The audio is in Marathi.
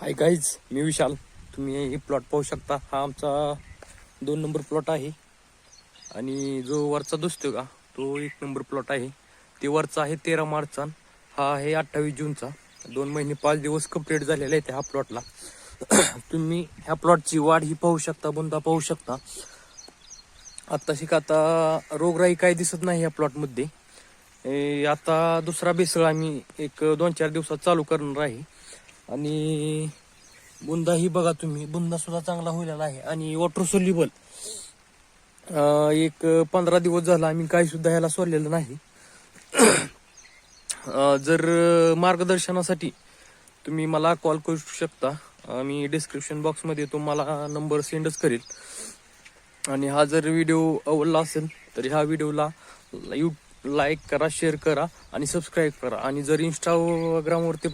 हाय गाईज, मी विशाल. तुम्ही हे प्लॉट पाहू शकता. हा आमचा 2 नंबर प्लॉट आहे आणि जो वरचा दिसतोय का तो 1 नंबर प्लॉट आहे. ते वरचा आहे 13 मार्चचा, हा आहे 28 जूनचा. 2 महिने 5 दिवस कंप्लीट झालेले आहेत ह्या प्लॉटला. तुम्ही ह्या प्लॉटची वाढ ही पाहू शकता, बुंदा पाहू शकता. आता रोगराई काही दिसत नाही या प्लॉटमध्ये. आता दुसरा बेसळ आम्ही एक 2-4 दिवसात चालू करणार आहे. आणि बुंदा ही बघा तुम्ही, बुंदा सुद्धा चांगला होलेला आहे आणि वॉटर सोल्युबल. एक 15 दिवस झाला आम्ही काही सुद्धा ह्याला सोडलेलं नाही. जर मार्गदर्शनासाठी तुम्ही मला कॉल करू शकता. मी डिस्क्रिप्शन बॉक्समध्ये तुम्हाला नंबर सेंडच करेल. आणि हा जर व्हिडिओ आवडला असेल तर ह्या व्हिडिओला लाईक करा, शेअर करा आणि सबस्क्राईब करा. आणि जर इंस्टाग्रामवरती